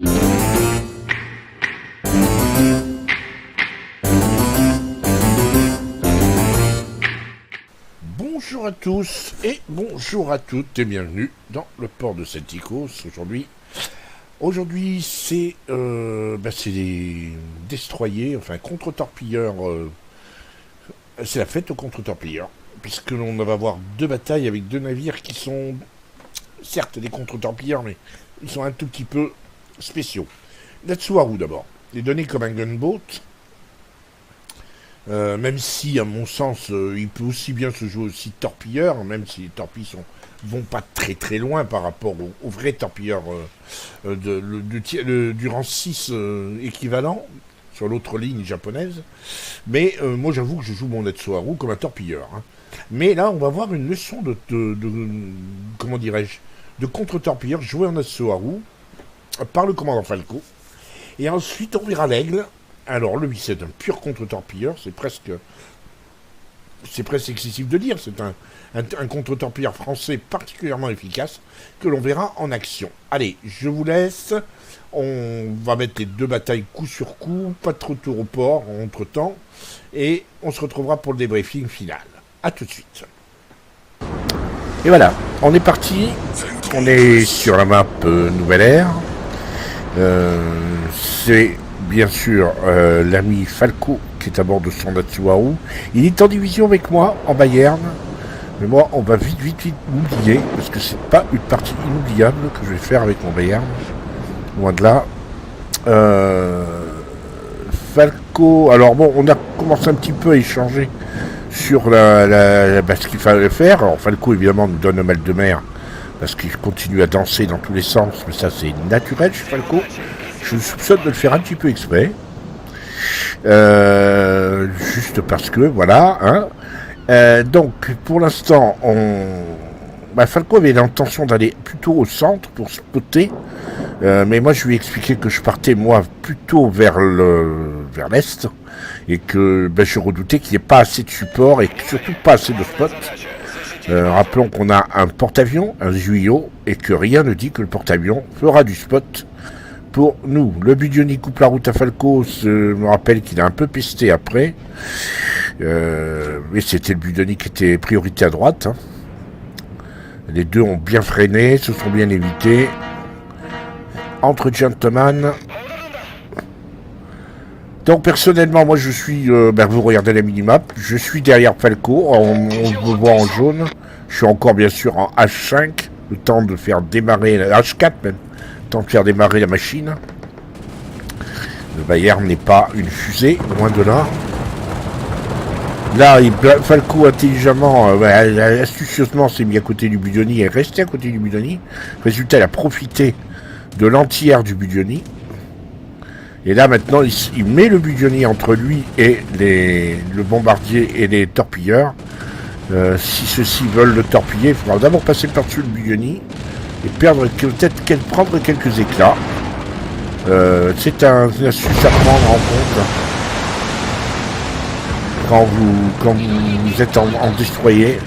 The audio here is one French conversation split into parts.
Bonjour à tous et bonjour à toutes et bienvenue dans le port de Celticos. Aujourd'hui c'est des destroyers, enfin contre-torpilleurs, c'est la fête aux contre-torpilleurs, puisque l'on va avoir deux batailles avec deux navires qui sont certes des contre-torpilleurs, mais ils sont un tout petit peu spéciaux. Natsuharu d'abord, il est donné comme un gunboat. Même si, à mon sens, il peut aussi bien se jouer aussi torpilleur, même si les torpilles vont pas très très loin par rapport aux vrais torpilleurs du rang 6 équivalent sur l'autre ligne japonaise. Mais moi j'avoue que je joue mon Natsuharu comme un torpilleur. Hein. Mais là on va voir une leçon comment dirais-je, de contre-torpilleur joué en Natsuharu par le commandant Falco. Et ensuite on verra l'aigle. Alors lui c'est un pur contre-torpilleur, c'est presque excessif de dire, c'est un contre-torpilleur français particulièrement efficace que l'on verra en action. Allez, je vous laisse, on va mettre les deux batailles coup sur coup, pas de retour au port entre temps, et on se retrouvera pour le débriefing final. A tout de suite. Et voilà, on est parti, on est sur la map Nouvelle Ère, c'est bien sûr l'ami Falco qui est à bord de son Natsuharu. Il est en division avec moi en Bayern, mais moi on va vite l'oublier parce que c'est pas une partie inoubliable que je vais faire avec mon Bayern, loin de là. Falco, alors bon, on a commencé un petit peu à échanger sur ce qu'il fallait faire. Alors Falco évidemment nous donne un mal de mer parce qu'il continue à danser dans tous les sens, mais ça c'est naturel chez Falco. Je soupçonne de le faire un petit peu exprès. Juste parce que, voilà. Hein. Donc, pour l'instant, Falco avait l'intention d'aller plutôt au centre pour spotter. Mais moi, je lui ai expliqué que je partais, moi, plutôt vers l'est. Et que je redoutais qu'il n'y ait pas assez de support et surtout pas assez de spots. Rappelons qu'on a un porte-avions, un Zuio, et que rien ne dit que le porte-avions fera du spot. Pour nous, le Budioni coupe la route à Falco, je me rappelle qu'il a un peu pesté après. Mais c'était le Budioni qui était priorité à droite. Hein. Les deux ont bien freiné, se sont bien évités. Entre gentlemen. Donc personnellement, moi je suis, vous regardez la minimap, je suis derrière Falco, on me voit en jaune. Je suis encore bien sûr en H5, le temps de faire démarrer, H4 même. De faire démarrer la machine. Le Bayern n'est pas une fusée, loin de là. Là, Falco intelligemment, astucieusement s'est mis à côté du Budioni et est resté à côté du Budioni. Résultat, il a profité de l'entière du Budioni. Et là, maintenant, il met le Budioni entre lui et le bombardier et les torpilleurs. Si ceux-ci veulent le torpiller, il faudra d'abord passer par-dessus le Budioni. Et peut-être prendre quelques éclats. C'est une astuce à prendre en compte quand vous êtes en destroyer.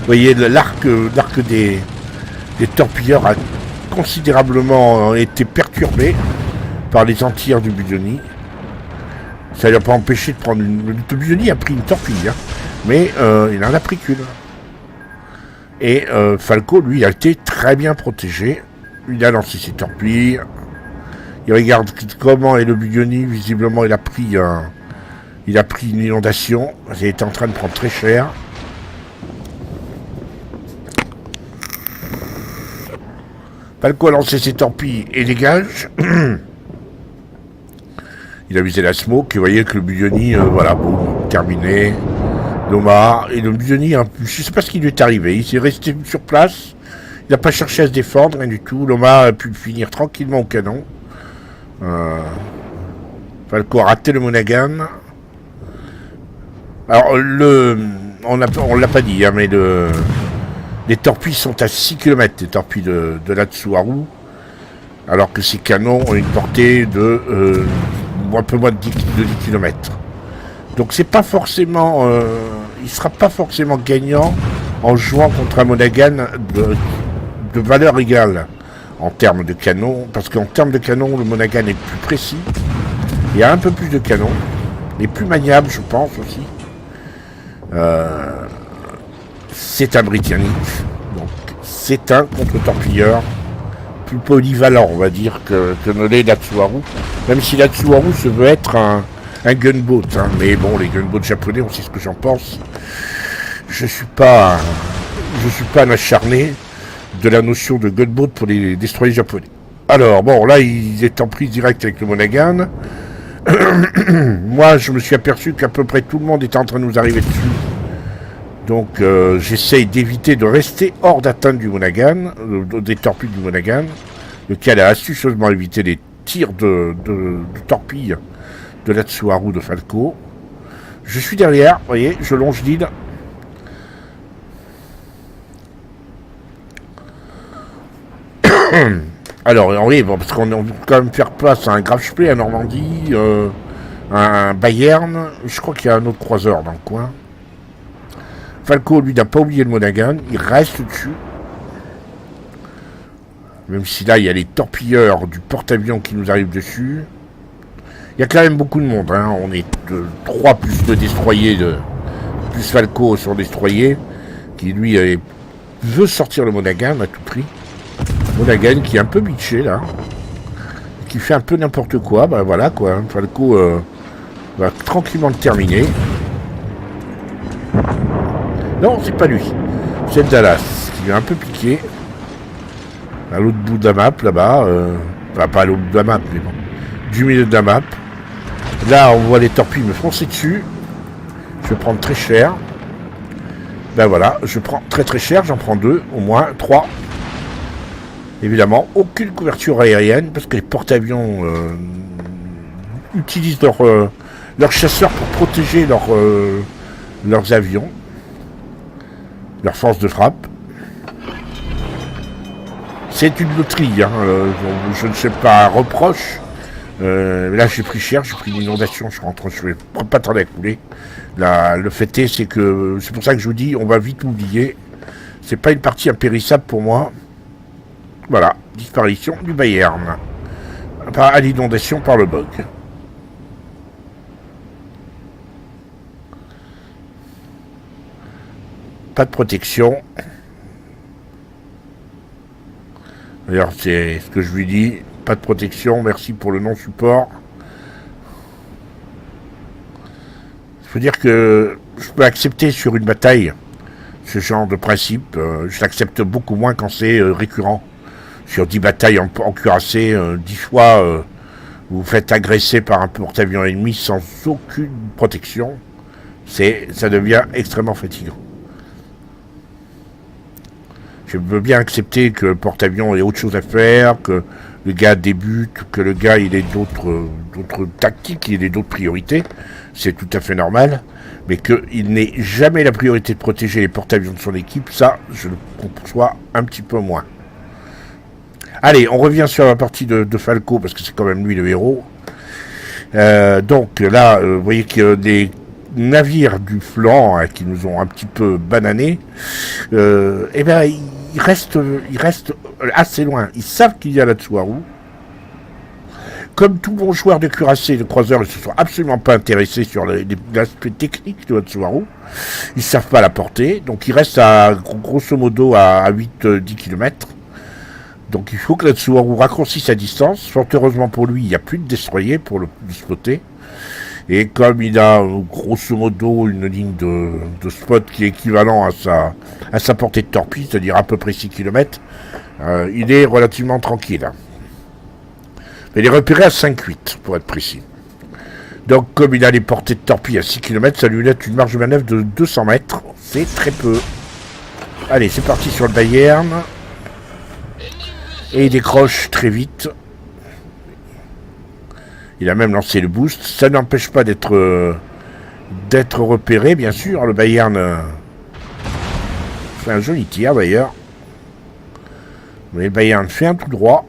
Vous voyez, l'arc des torpilleurs a considérablement été perturbé par les entières du Budioni. Ça ne l'a pas empêché de prendre le Budioni a pris une torpille, hein, mais il en a pris qu'une. Et Falco, lui, a été très bien protégé. Il a lancé ses torpilles. Il regarde comment est le Budioni. Visiblement, il a pris une inondation. Il est en train de prendre très cher. Falco a lancé ses torpilles et dégage. Il a visé la smoke. Et vous voyez que le Budioni, terminé. Loma, et le Budioni, je ne sais pas ce qui lui est arrivé, il s'est resté sur place, il n'a pas cherché à se défendre, rien du tout. Loma a pu finir tranquillement au canon. Falco a raté le Monaghan. Alors, on l'a pas dit, hein, mais les torpilles sont à 6 km, les torpilles de Natsuharu, alors que ces canons ont une portée de un peu moins de 10 km. Donc c'est pas forcément, il sera pas forcément gagnant en jouant contre un Monaghan de valeur égale en termes de canon, parce qu'en termes de canon, le Monaghan est plus précis. Il y a un peu plus de canon. Il est plus maniable, je pense, aussi. C'est un Britannique. Donc, c'est un contre-torpilleur plus polyvalent, on va dire, que ne l'est l'Atsuharu. Même si l'Atsuharu se veut être un gunboat. Hein. Mais bon, les gunboats japonais, on sait ce que j'en pense. Je suis pas un acharné de la notion de gunboat pour les destroyers japonais. Alors, bon, là, il est en prise directe avec le Monaghan. Moi, je me suis aperçu qu'à peu près tout le monde était en train de nous arriver dessus. Donc, j'essaye d'éviter de rester hors d'atteinte du Monaghan, des torpilles du Monaghan, lequel a astucieusement évité les tirs de torpilles de l'Atsuharu de Falco. Je suis derrière, vous voyez, je longe l'île. Alors, oui, bon, parce qu'on va quand même faire place à un Graf-Spee à Normandie, un Bayern, je crois qu'il y a un autre croiseur dans le coin. Falco, lui, n'a pas oublié le Monaghan, il reste dessus. Même si là, il y a les torpilleurs du porte-avions qui nous arrivent dessus. Il y a quand même beaucoup de monde, hein. On est 3 plus 2 destroyers, plus Falco sur destroyer, qui lui veut sortir le Monaghan à tout prix. Monaghan qui est un peu bitché là, qui fait un peu n'importe quoi, bah voilà quoi, Falco va tranquillement le terminer. Non, c'est pas lui, c'est Dallas qui est un peu piqué, à l'autre bout de la map là-bas, enfin pas à l'autre bout de la map, mais bon, du milieu de la map. Là on voit les torpilles me foncer dessus, je vais prendre très cher, ben voilà, je prends très cher, j'en prends 2, au moins 3. Évidemment, aucune couverture aérienne, parce que les porte-avions utilisent leurs chasseurs pour protéger leurs avions, leur force de frappe. C'est une loterie, hein, je ne sais pas, un reproche. Là, j'ai pris cher, j'ai pris une inondation, je rentre, je ne vais pas tarder à couler. Là, le fait est, c'est pour ça que je vous dis, on va vite oublier. C'est pas une partie impérissable pour moi. Voilà, disparition du Bayern. À l'inondation par le bug. Pas de protection. D'ailleurs, c'est ce que je lui dis. Pas de protection, merci pour le non-support. Il faut dire que je peux accepter sur une bataille ce genre de principe. Je l'accepte beaucoup moins quand c'est récurrent. Sur 10 batailles en cuirassé, 10 fois, vous faites agresser par un porte-avions ennemi sans aucune protection. Ça devient extrêmement fatigant. Je veux bien accepter que le porte-avions ait autre chose à faire, que le gars débute, que le gars il ait d'autres tactiques, il ait d'autres priorités. C'est tout à fait normal. Mais qu'il n'ait jamais la priorité de protéger les porte-avions de son équipe, ça, je le conçois un petit peu moins. Allez, on revient sur la partie de Falco, parce que c'est quand même lui le héros. Donc là, vous voyez qu'il y a des navires du flanc hein, qui nous ont un petit peu bananés. Eh bien, ils restent assez loin. Ils savent qu'il y a l'Atsuharu. Comme tout bon joueur de cuirassé et de croiseur, ils ne se sont absolument pas intéressés sur l'aspect technique de l'Atsuharu. Ils ne savent pas la porter. Donc ils restent grosso modo à 8-10 km. Donc il faut que l'Atsuharu raccourcisse sa distance. Fort heureusement pour lui, il n'y a plus de destroyer pour le spotter. Et comme il a grosso modo une ligne de spot qui est équivalent à sa portée de torpille, c'est-à-dire à peu près 6 km, il est relativement tranquille. Il est repéré à 5,8 pour être précis. Donc comme il a les portées de torpille à 6 km, ça lui laisse une marge de manœuvre de 200 mètres. C'est très peu. Allez, c'est parti sur le Bayern. Et il décroche très vite. Il a même lancé le boost. Ça n'empêche pas d'être repéré, bien sûr. Le Bayern fait un joli tir, d'ailleurs. Mais le Bayern fait un tout droit.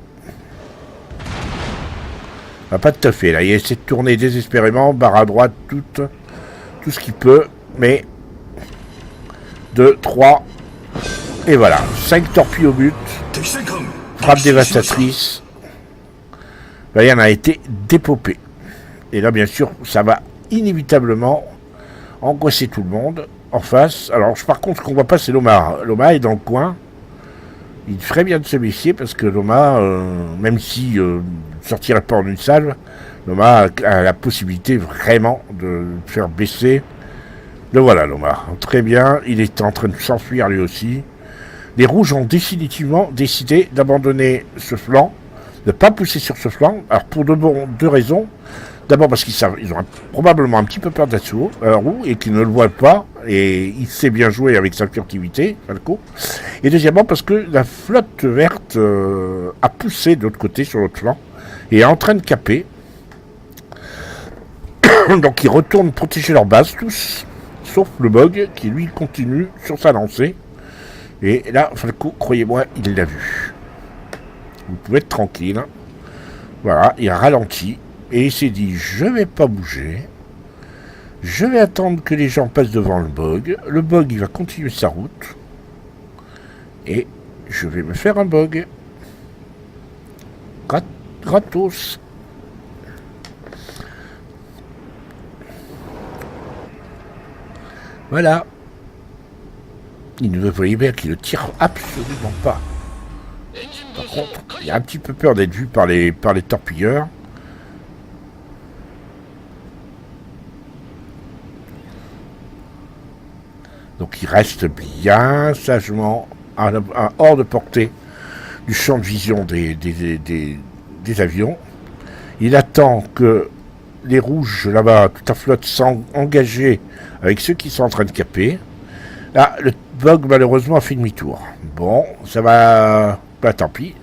Ah, pas tout à fait, là. Il essaie de tourner désespérément, barre à droite, tout ce qu'il peut. Mais 2, 3... Et voilà, 5 torpilles au but. frappe dévastatrice. Ben, il en a été dépopé. Et là, bien sûr, ça va inévitablement angoisser tout le monde en face. Alors, par contre, ce qu'on voit pas, c'est Loma. Loma est dans le coin. Il ferait bien de se méfier parce que Loma, même si ne sortirait pas en une salle, Loma a la possibilité vraiment de faire baisser. Le voilà, Loma. Très bien. Il est en train de s'enfuir lui aussi. Les rouges ont définitivement décidé d'abandonner ce flanc, de ne pas pousser sur ce flanc. Alors, pour deux raisons. D'abord parce qu'ils ont probablement un petit peu peur d'Atsuo, et qu'ils ne le voient pas, et il sait bien jouer avec sa furtivité, Falco. Et deuxièmement parce que la flotte verte a poussé de l'autre côté, sur l'autre flanc, et est en train de caper. Donc ils retournent protéger leur base, tous, sauf le Bog, qui lui continue sur sa lancée. Et là, Falco, croyez-moi, il l'a vu. Vous pouvez être tranquille. Voilà, il a ralenti. Et il s'est dit, je vais pas bouger. Je vais attendre que les gens passent devant le Bog. Le Bog, il va continuer sa route. Et je vais me faire un Bog. Gratos. Voilà. Il ne voyait bien qu'il ne tire absolument pas. Par contre, il a un petit peu peur d'être vu par les torpilleurs. Donc il reste bien sagement hors de portée du champ de vision des avions. Il attend que les rouges là-bas, toute la flotte, s'engagent avec ceux qui sont en train de caper. Là, le Bog malheureusement a fait demi-tour. Bon, ça va... Bah tant pis.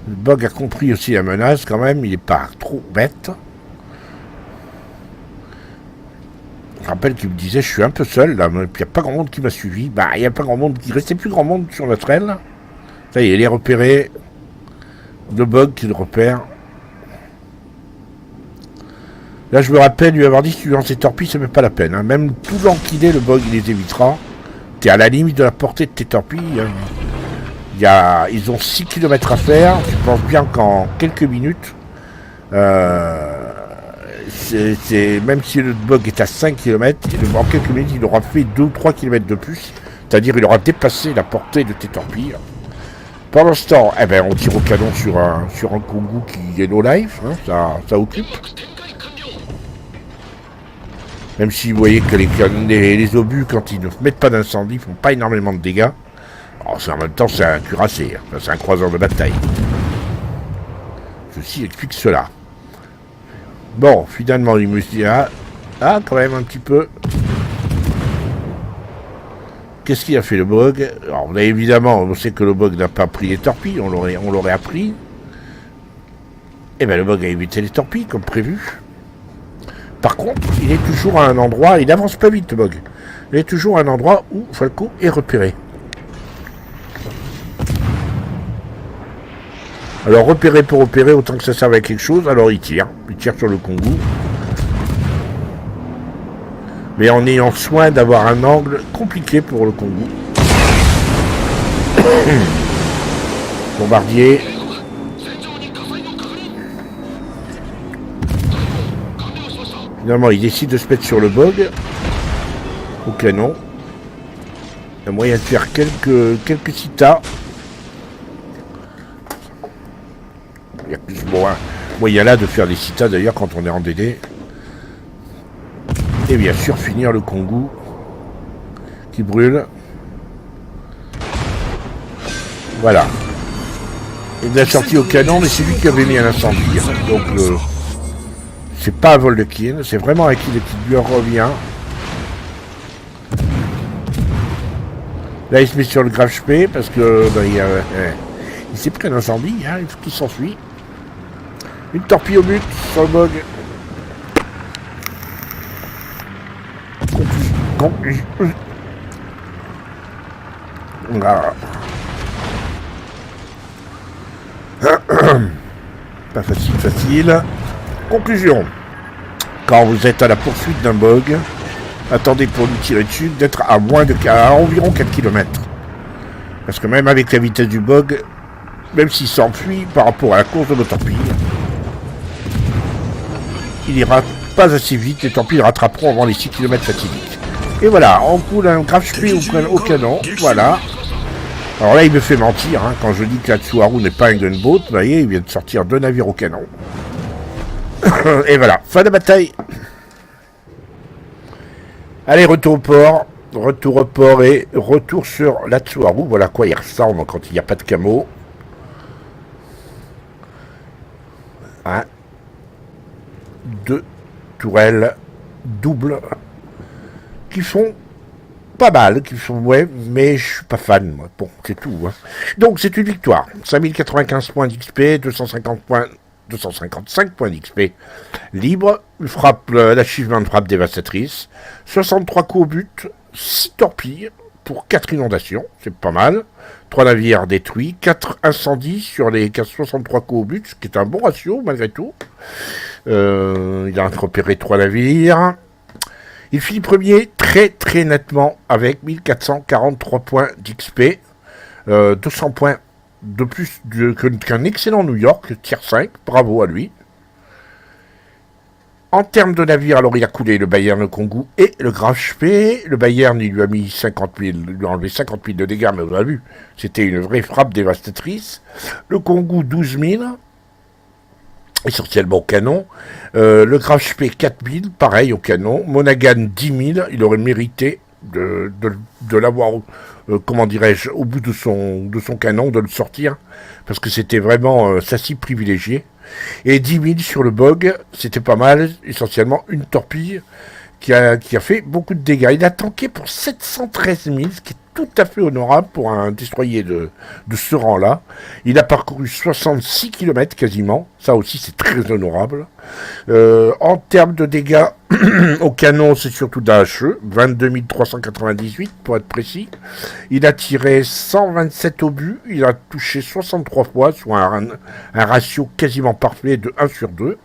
Le Bog a compris aussi la menace quand même, il n'est pas trop bête. Je rappelle qu'il me disait, je suis un peu seul, là, il n'y a pas grand monde qui m'a suivi. Bah, il n'y a pas grand monde, il restait plus grand monde sur notre aile. Ça y est, il est repéré. Le Bog qui le repère. Là, je me rappelle lui avoir dit, si tu lances ses torpilles, ça ne fait pas la peine. Hein. Même tout lent qu'il est, le Bog, il les évitera. T'es à la limite de la portée de tes torpilles. Hein. Ils ont 6 km à faire. Je pense bien qu'en quelques minutes... même si le Bog est à 5 km, en quelques minutes, il aura fait 2 ou 3 km de plus. C'est-à-dire, il aura dépassé la portée de tes torpilles. Pendant ce temps, eh ben, on tire au canon sur un Kongu qui est no life. Hein, ça occupe. Même si vous voyez que les obus, quand ils ne mettent pas d'incendie, font pas énormément de dégâts. Alors, en même temps, c'est un cuirassé. Hein, c'est un croiseur de bataille. Ceci explique cela. Bon, finalement, il me dit, quand même un petit peu. Qu'est-ce qu'il a fait le Bog? Alors, là, évidemment, on sait que le Bog n'a pas pris les torpilles, on l'aurait appris. Et bien, le Bog a évité les torpilles, comme prévu. Par contre, il est toujours à un endroit, il n'avance pas vite, le Bog. Il est toujours à un endroit où Falco est repéré. Alors, repérer pour repérer, autant que ça serve à quelque chose, alors il tire sur le Kongu. Mais en ayant soin d'avoir un angle compliqué pour le Kongu. Bombardier. Finalement, il décide de se mettre sur le Bog. Au canon. Il y a moyen de faire quelques citas. Il y a plus moyen là de faire des citas d'ailleurs quand on est en DD. Et bien sûr finir le Kongu qui brûle. Voilà. Il l'a sorti au canon, mais c'est lui qui avait mis un incendie. Donc c'est pas un vol de kill, c'est vraiment un kill qui lui revient. Là il se met sur le grave HP parce que il s'est pris un incendie, hein, il faut qu'il s'enfuit. Une torpille au but sur le Bog. Voilà. Pas facile. Conclusion. Quand vous êtes à la poursuite d'un Bog, attendez pour lui tirer dessus d'être à environ 4 km. Parce que même avec la vitesse du Bog, même s'il s'enfuit par rapport à la course de nos torpilles. Il ira pas assez vite, les torpilles le rattraperont avant les 6 km fatidiques. Et voilà, on coule un grave spé au canon, voilà. Alors là, il me fait mentir, hein, quand je dis que la Tsuharu n'est pas un gunboat, vous voyez, il vient de sortir 2 navires au canon. Et voilà, fin de bataille. Allez, retour au port et retour sur la Tsuharu. Voilà quoi il ressemble quand il n'y a pas de camo. Hein. 2 tourelles doubles qui font pas mal, qui sont ouais, mais je suis pas fan, moi. Bon, c'est tout. Hein. Donc c'est une victoire. 5095 points d'XP, 255 points d'XP libre, une frappe, l'achievement de frappe dévastatrice, 63 coups au but, 6 torpilles pour 4 inondations, c'est pas mal, 3 navires détruits, 4 incendies sur les 63 coups au but, ce qui est un bon ratio malgré tout. Il a repéré 3 navires. Il finit premier très nettement avec 1443 points d'XP, 200 points de plus qu'un excellent New York, tier 5, bravo à lui. En termes de navires, alors il a coulé le Bayern, le Kongu et le Graf Spee. Le Bayern, il lui a mis 50 000, il lui a enlevé 50 000 de dégâts, mais vous avez vu, c'était une vraie frappe dévastatrice. Le Kongu, 12 000, essentiellement au canon. Le Graf Spee, 4 000, pareil au canon. Monaghan, 10 000, il aurait mérité de l'avoir, comment dirais-je, au bout de son canon, de le sortir, parce que c'était vraiment sa cible privilégiée. Et 10 000 sur le bog, c'était pas mal, essentiellement une torpille qui a fait beaucoup de dégâts. Il a tanké pour 713 000, ce qui est tout à fait honorable pour un destroyer de ce rang-là. Il a parcouru 66 km quasiment, ça aussi c'est très honorable. En termes de dégâts au canon, c'est surtout d'AHE, 22 398 pour être précis. Il a tiré 127 obus, il a touché 63 fois, soit un ratio quasiment parfait de 1 sur 2.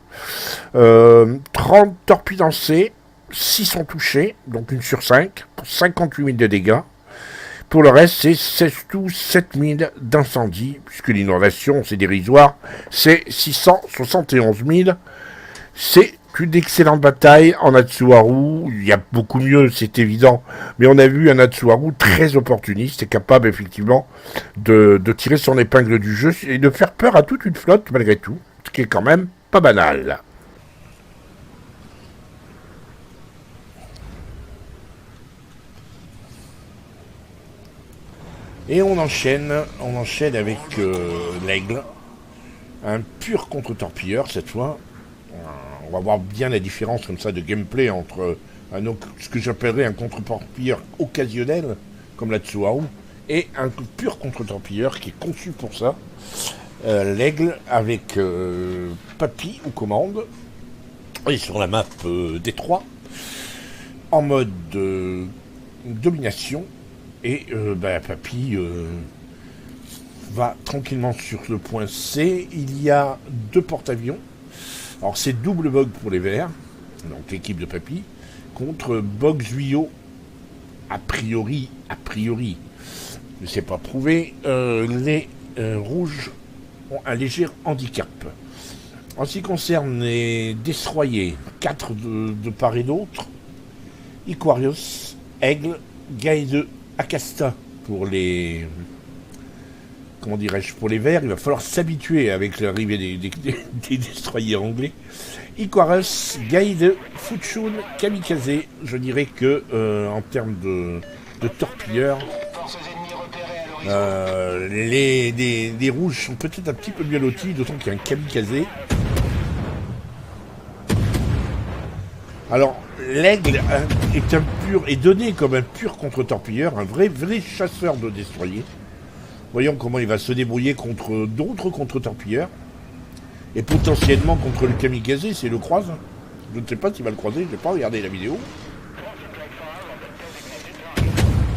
30 torpilles lancées, 6 sont touchés, donc 1 sur 5, pour 58 000 de dégâts. Pour le reste, c'est 7 000 d'incendie, puisque l'inondation, c'est dérisoire, c'est 671 000. C'est une excellente bataille en Atsuharu. Il y a beaucoup mieux, c'est évident, mais on a vu un Atsuharu très opportuniste et capable effectivement de tirer son épingle du jeu et de faire peur à toute une flotte malgré tout, ce qui est quand même pas banal. Et on enchaîne avec l'aigle, un pur contre-torpilleur cette fois. On va voir bien la différence comme ça de gameplay entre ce que j'appellerais un contre-torpilleur occasionnel, comme la Tsuharu, et un pur contre-torpilleur qui est conçu pour ça. L'aigle avec Papy aux commandes, et sur la map Détroit, en mode domination. Et Papy va tranquillement sur le point C. Il y a 2 porte-avions. Alors c'est double bog pour les verts, donc l'équipe de Papy, contre Bog Zuyo, a priori, ne sais pas prouvé, les rouges ont un léger handicap. En ce qui concerne les destroyers, 4 de part et d'autre, Iquarius, Aigle, Gaïde, Acasta pour les... Comment dirais-je, pour les verts, il va falloir s'habituer avec l'arrivée des destroyers anglais. Iquarius, Gaïde, Fuchun, Kamikaze, je dirais que en termes de torpilleurs, les rouges sont peut-être un petit peu mieux lotis, d'autant qu'il y a un Kamikaze. Alors, l'aigle est donné comme un pur contre-torpilleur, un vrai chasseur de destroyers. Voyons comment il va se débrouiller contre d'autres contre-torpilleurs. Et potentiellement contre le Kamikaze, s'il le croise. Je ne sais pas s'il va le croiser, je n'ai pas regardé la vidéo.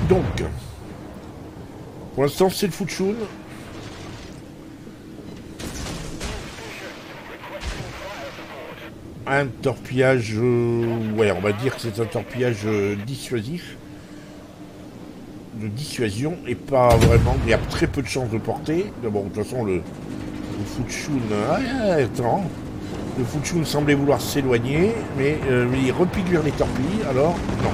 Donc, pour l'instant, c'est le Fuchun. Un torpillage, ouais, on va dire que c'est un torpillage dissuasif. de dissuasion et pas vraiment. Il y a très peu de chances de porter. Bon, de toute façon, le Fuchun... attends. Le Fuchun semblait vouloir s'éloigner, mais il repique vers les torpilles, alors non.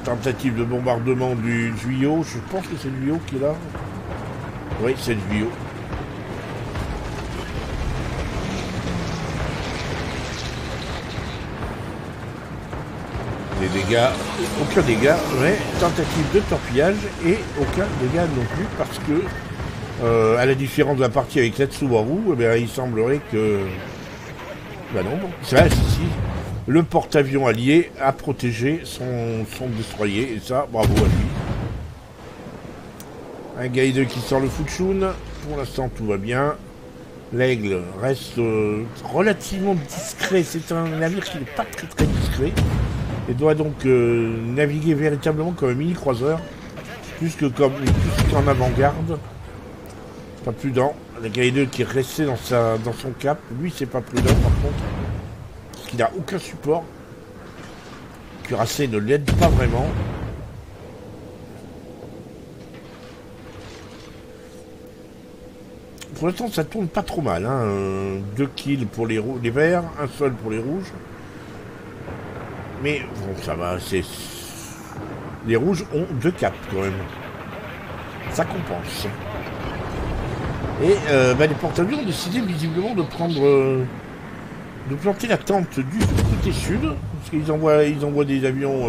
Tentative de bombardement du Juyo, je pense que c'est le Juyo qui est là. Oui, c'est le Juyo. Des dégâts, aucun dégât, mais tentative de torpillage et aucun dégât non plus parce que, à la différence de la partie avec Letsuwaru, eh bien, il semblerait que... Ben non, bon, c'est vrai, si. Le porte-avions allié a protégé son destroyer, et ça, bravo à lui. Un Gaïde qui sort le Fuchun, pour l'instant tout va bien. L'Aigle reste relativement discret, c'est un navire qui n'est pas très discret, et doit donc naviguer véritablement comme un mini-croiseur, plus qu'en avant-garde. Pas prudent. Le Gaïde qui est resté dans son cap, lui c'est pas prudent par contre. Il n'a aucun support. Cuirassé ne l'aide pas vraiment. Pour l'instant, ça tourne pas trop mal. 2 kills pour les verts, un seul pour les rouges. Mais bon, ça va. Les rouges ont 2 caps quand même. Ça compense. Et les porte-avions ont décidé visiblement de prendre... de planter la tente du côté sud, parce qu'ils envoient des avions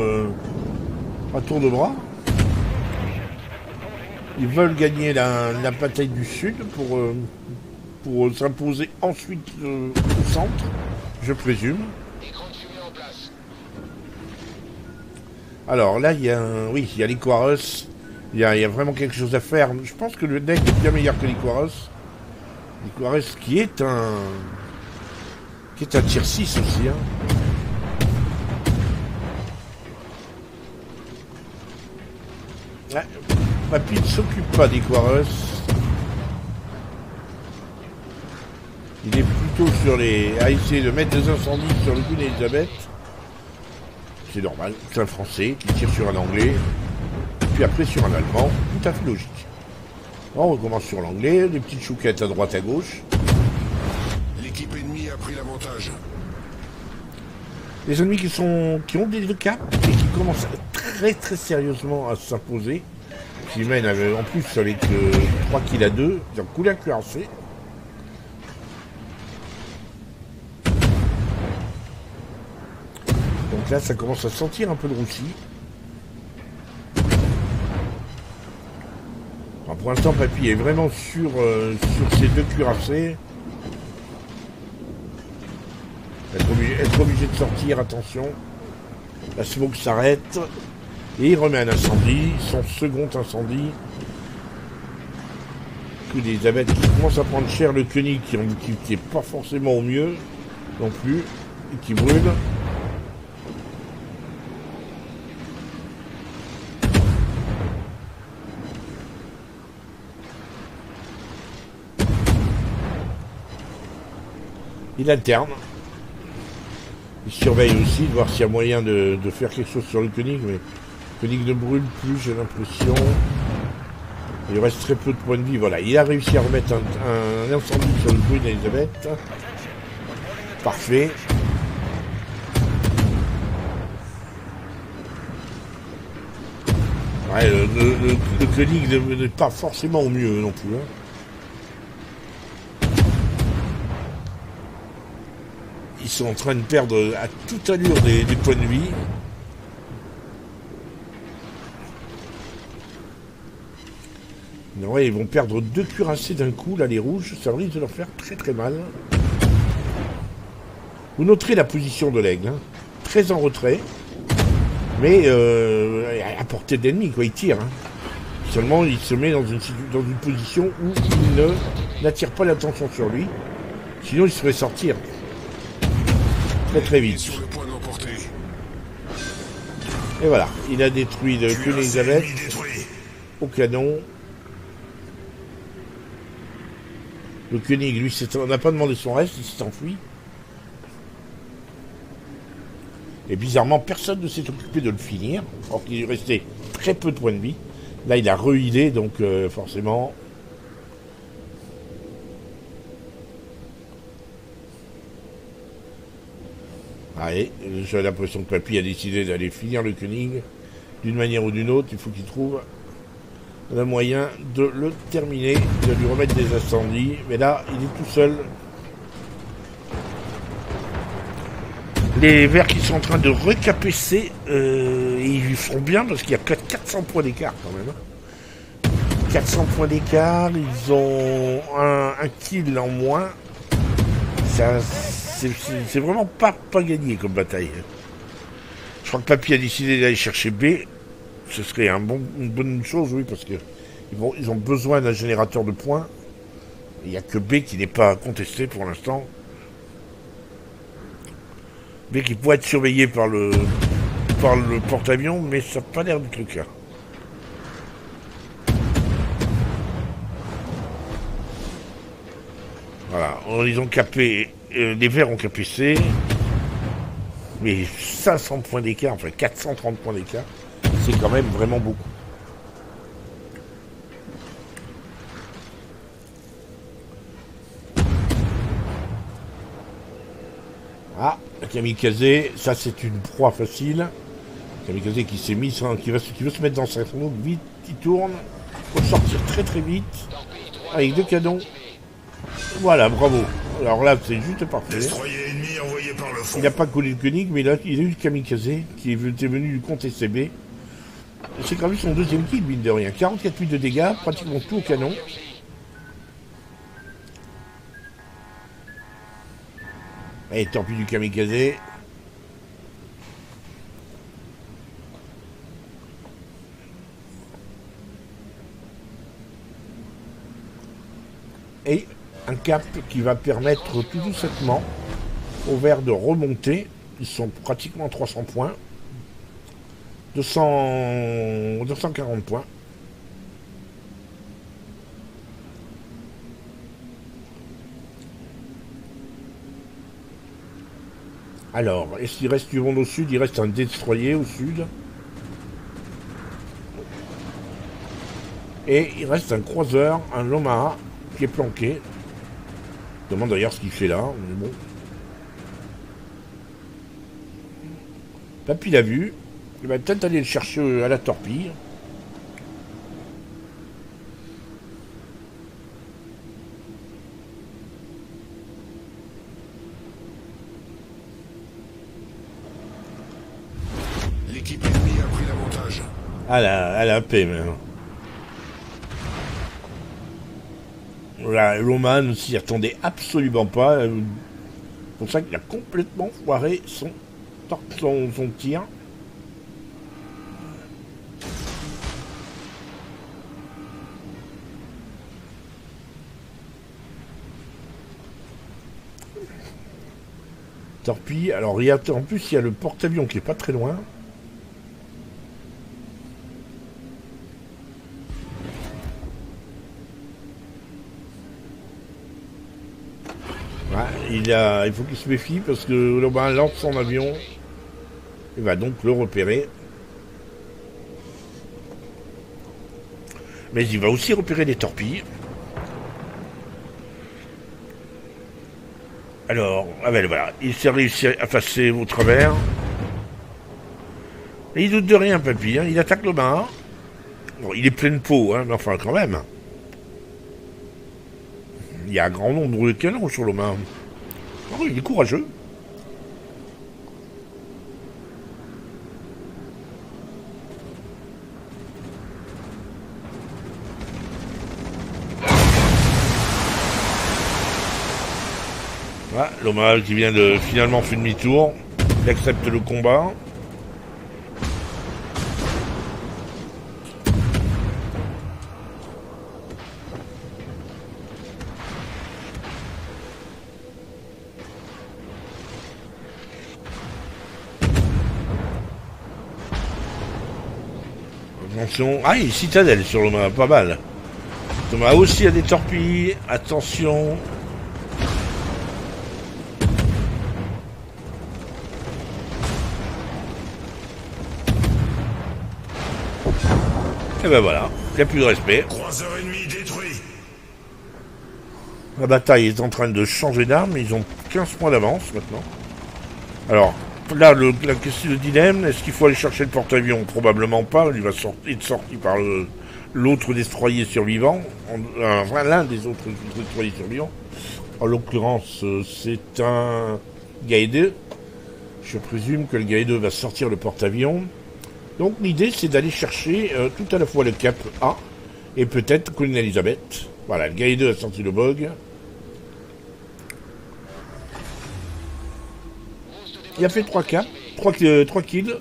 à tour de bras. Ils veulent gagner la bataille du sud pour s'imposer ensuite au centre, je présume. Alors là, il y a l'Iquarus, il y a vraiment quelque chose à faire. Je pense que le deck est bien meilleur que l'Iquarus. L'Iquarus qui est un tier 6 aussi. Ouais, Papy ne s'occupe pas d'Iquarus. Il est plutôt à essayer de mettre des incendies sur le Queen Elizabeth. C'est normal, c'est un Français qui tire sur un Anglais, puis après sur un Allemand, tout à fait logique. On recommence sur l'Anglais, des petites chouquettes à droite à gauche. L'équipe ennemie a pris l'avantage. Les ennemis qui ont des 2 caps et qui commencent très sérieusement à s'imposer. Qui mènent en plus avec 3 kills à 2, ils ont coulé à cuirassé. Donc là, ça commence à sentir un peu de roussi. Alors pour l'instant, Papy est vraiment sur ces 2 cuirassés. Être obligé de sortir, attention. La smoke s'arrête. Et il remet un incendie, son second incendie. Coup d'Elisabeth qui commence à prendre cher, le Koenig qui n'est pas forcément au mieux non plus, et qui brûle. Il alterne. Il surveille aussi, de voir s'il y a moyen de faire quelque chose sur le Koenig, mais le Koenig ne brûle plus, j'ai l'impression. Il lui reste très peu de points de vie. Voilà, il a réussi à remettre un incendie sur le Queen Elizabeth. Parfait. Ouais, le Koenig n'est pas forcément au mieux non plus. Ils sont en train de perdre à toute allure des points de vie. Ouais, ils vont perdre 2 cuirassés d'un coup, là, les rouges. Ça risque de leur faire très mal. Vous noterez la position de l'aigle. Très en retrait. Mais à portée d'ennemi, quoi. Il tire. Seulement, il se met dans une position où il n'attire pas l'attention sur lui. Sinon, il se ferait sortir. Très vite. Et voilà, il a détruit le Queen Elizabeth au canon. Le Koenig, lui, on n'a pas demandé son reste, il s'est enfui. Et bizarrement, personne ne s'est occupé de le finir, alors qu'il lui restait très peu de points de vie. Là, il a re-healé, donc forcément... Allez, j'ai l'impression que Papy a décidé d'aller finir le Koenig. D'une manière ou d'une autre, il faut qu'il trouve le moyen de le terminer, de lui remettre des incendies. Mais là, il est tout seul. Les Verts qui sont en train de recapesser, ils font bien parce qu'il y a 400 points d'écart quand même. 400 points d'écart, ils ont un kill en moins. C'est vraiment pas gagné comme bataille. Je crois que Papy a décidé d'aller chercher B. Ce serait une bonne chose, oui, parce que ils ont besoin d'un générateur de points. Il n'y a que B qui n'est pas contesté pour l'instant. B qui pourrait être surveillé par le porte-avions, mais ça n'a pas l'air d'être le cas. Voilà, ils ont capé, les Verts ont capé C, mais 500 points d'écart, enfin 430 points d'écart, c'est quand même vraiment beaucoup. Ah, Kamikaze, ça c'est une proie facile. Kamikaze qui s'est mis, qui veut se mettre dans sa roue, vite, qui tourne, faut sortir très très vite, avec 2 canons. Voilà, bravo. Alors là, c'est juste parfait. Destroyer ennemi envoyé par le fond. Il n'a pas collé le Koenig, mais là, il a eu le Kamikaze qui était venu du contester B. C'est quand même son deuxième kill, mine de rien. 44 000 de dégâts, pratiquement tout au canon. Allez, tant pis du Kamikaze. Et un cap qui va permettre tout doucement aux Verts de remonter. Ils sont pratiquement à 300 points. 240 points. Alors, est-ce qu'il reste du monde au sud? Il reste un destroyer au sud. Et il reste un croiseur, un Loma, qui est planqué. Je demande d'ailleurs ce qu'il fait là, mais bon. Papy l'a vu. Il va peut-être aller le chercher à la torpille. L'équipe ennemie a pris l'avantage. Elle a un paix maintenant. Voilà, Loman ne s'y attendait absolument pas. C'est pour ça qu'il a complètement foiré son tir. Torpille, alors en plus il y a le porte-avions qui est pas très loin. Ouais, il faut qu'il se méfie parce que Loman lance son avion. Il va donc le repérer. Mais il va aussi repérer les torpilles. Alors, voilà, il s'est réussi à passer au travers. Et il doute de rien, Papy, hein. Il attaque le bain. Bon, il est plein de peau, hein, mais enfin, quand même. Il y a un grand nombre de canons sur le bain. Oh, il est courageux. Voilà, l'hommage qui vient de finalement faire demi-tour. Il accepte le combat. Attention. Ah, il y a une citadelle sur le mât, pas mal. Thomas aussi a des torpilles. Attention. Et ben voilà, il n'y a plus de respect. Croiseur ennemi détruit. La bataille est en train de changer d'arme, ils ont 15 points d'avance maintenant. Alors, là, la question de dilemme, est-ce qu'il faut aller chercher le porte-avions? Probablement pas, il va être sorti par l'autre destroyer survivant, enfin l'un des autres destroyers survivants. En l'occurrence, c'est un Gae-2. Je présume que le Gae-2 va sortir le porte-avions. Donc l'idée, c'est d'aller chercher tout à la fois le Cap A et peut-être Queen Elizabeth. Voilà, le Gae-2 a sorti le bog. Il a fait 3 caps, 3 kills,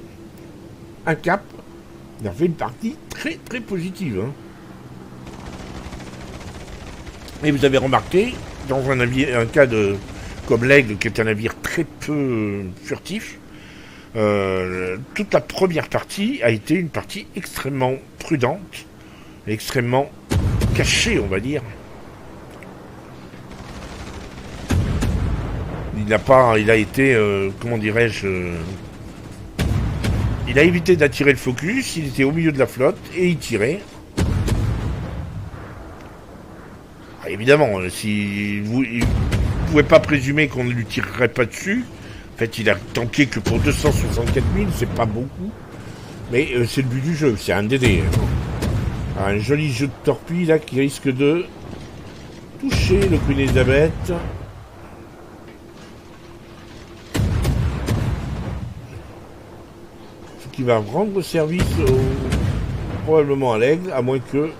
un cap. Il a fait une partie très très positive. Hein. Et vous avez remarqué, dans un navire, un cas de comme l'Aigle, qui est un navire très peu furtif, toute la première partie a été une partie extrêmement prudente, extrêmement cachée, on va dire. Il a été, comment dirais-je, il a évité d'attirer le focus, il était au milieu de la flotte et il tirait. Ah, évidemment, si vous ne pouvez pas présumer qu'on ne lui tirerait pas dessus. En fait, il a tanké que pour 264 000, c'est pas beaucoup. Mais c'est le but du jeu, c'est un DD. Un joli jeu de torpille là qui risque de toucher le Queen Elizabeth. Ce qui va rendre service probablement à l'Aigle, à moins que...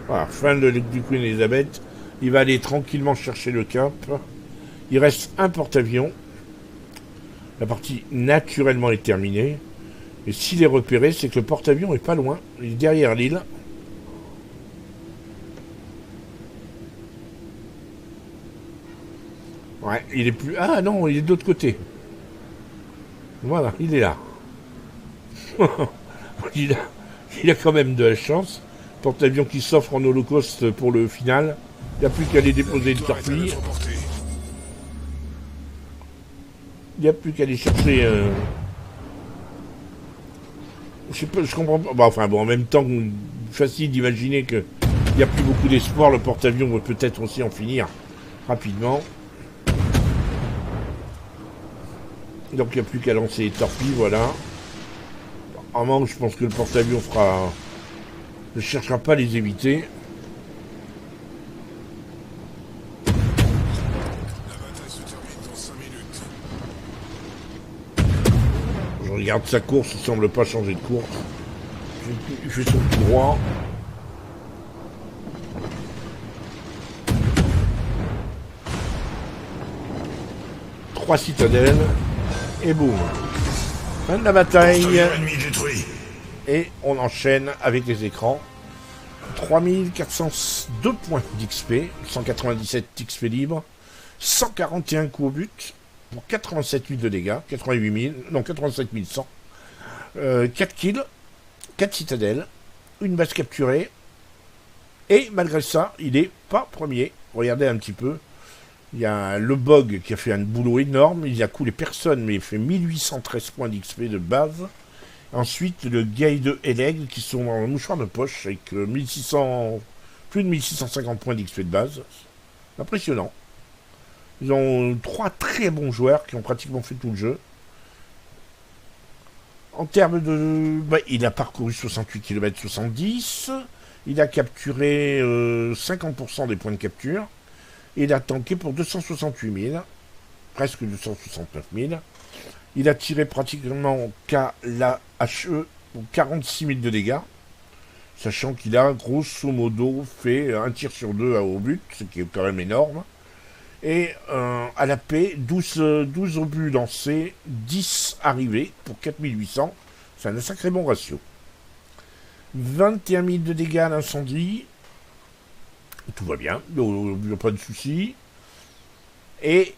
Voilà, fin du Queen Elizabeth. Il va aller tranquillement chercher le cap. Il reste un porte-avions. La partie naturellement est terminée. Et s'il est repéré, c'est que le porte-avions est pas loin. Il est derrière l'île. Ouais, il est plus... Ah non, il est de l'autre côté. Voilà, il est là. il a quand même de la chance. Porte-avions qui s'offre en holocauste pour le final. Il n'y a plus qu'à aller déposer une torpille. Il n'y a plus qu'à aller chercher... Je sais pas, je comprends pas. Bah, enfin bon, en même temps, facile d'imaginer qu'il n'y a plus beaucoup d'espoir. Le porte-avions va peut-être aussi en finir rapidement. Donc il n'y a plus qu'à lancer les torpilles, voilà. En manque, je pense que le porte-avions ne cherchera pas à les éviter. Je regarde sa course, il semble pas changer de course. Il fait son tout droit. Trois citadelles. Et boum. Fin de la bataille. Et on enchaîne avec les écrans. 3402 points d'XP, 197 XP libres, 141 coups au but, pour 87 000 de dégâts, 87 100, 4 kills, 4 citadelles, une base capturée, et malgré ça, il n'est pas premier. Regardez un petit peu, il y a le Bog qui a fait un boulot énorme, il a coulé personne, mais il fait 1813 points d'XP de base. Ensuite, le Gae-2 et l'Aigle qui sont en mouchoir de poche avec plus de 1650 points d'XP de base. Impressionnant. Ils ont 3 très bons joueurs qui ont pratiquement fait tout le jeu. En termes de... il a parcouru 68 km 70. Il a capturé 50% des points de capture. Et il a tanké pour 268 000. Presque 269 000. Il a tiré pratiquement qu'à la HE pour 46 000 de dégâts. Sachant qu'il a grosso modo fait un tir sur 2 au but, ce qui est quand même énorme. Et à la paix, 12 obus lancés, 10 arrivés pour 4800. C'est un sacré bon ratio. 21 000 de dégâts à l'incendie. Tout va bien, il n'y a pas de soucis. Et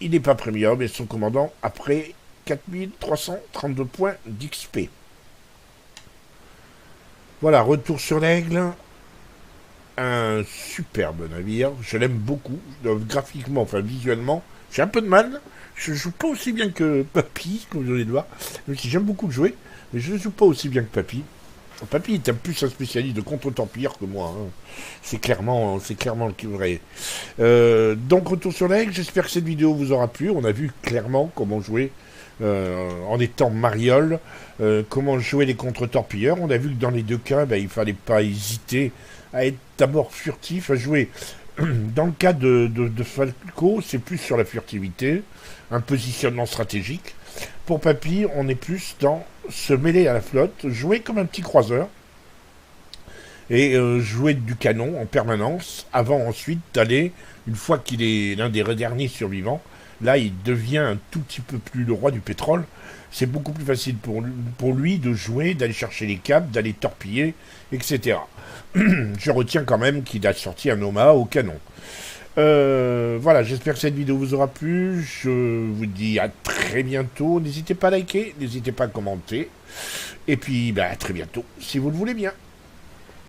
il n'est pas premium, et son commandant après 4332 points d'XP. Voilà, retour sur l'Aigle. Un superbe navire, je l'aime beaucoup, graphiquement, enfin visuellement. J'ai un peu de mal, je joue pas aussi bien que Papy, comme vous allez le voir. Même si j'aime beaucoup le jouer, mais je ne joue pas aussi bien que Papy. Papy, t'es plus un spécialiste de contre-torpilleurs que moi. Hein. C'est clairement le vrai. Donc, retour sur l'aigle. J'espère que cette vidéo vous aura plu. On a vu clairement comment jouer en étant mariole, comment jouer les contre-torpilleurs. On a vu que dans les deux cas, ben, il fallait pas hésiter à être d'abord furtif, à jouer. Dans le cas de Falco, c'est plus sur la furtivité, un positionnement stratégique. Pour Papy, on est plus dans se mêler à la flotte, jouer comme un petit croiseur, et jouer du canon en permanence, avant ensuite d'aller, une fois qu'il est l'un des derniers survivants, là il devient un tout petit peu plus le roi du pétrole. C'est beaucoup plus facile pour lui de jouer, d'aller chercher les câbles, d'aller torpiller, etc. Je retiens quand même qu'il a sorti un Oma au canon. Voilà, j'espère que cette vidéo vous aura plu. Je vous dis à très bientôt. N'hésitez pas à liker, n'hésitez pas à commenter. Et puis, bah, à très bientôt, si vous le voulez bien.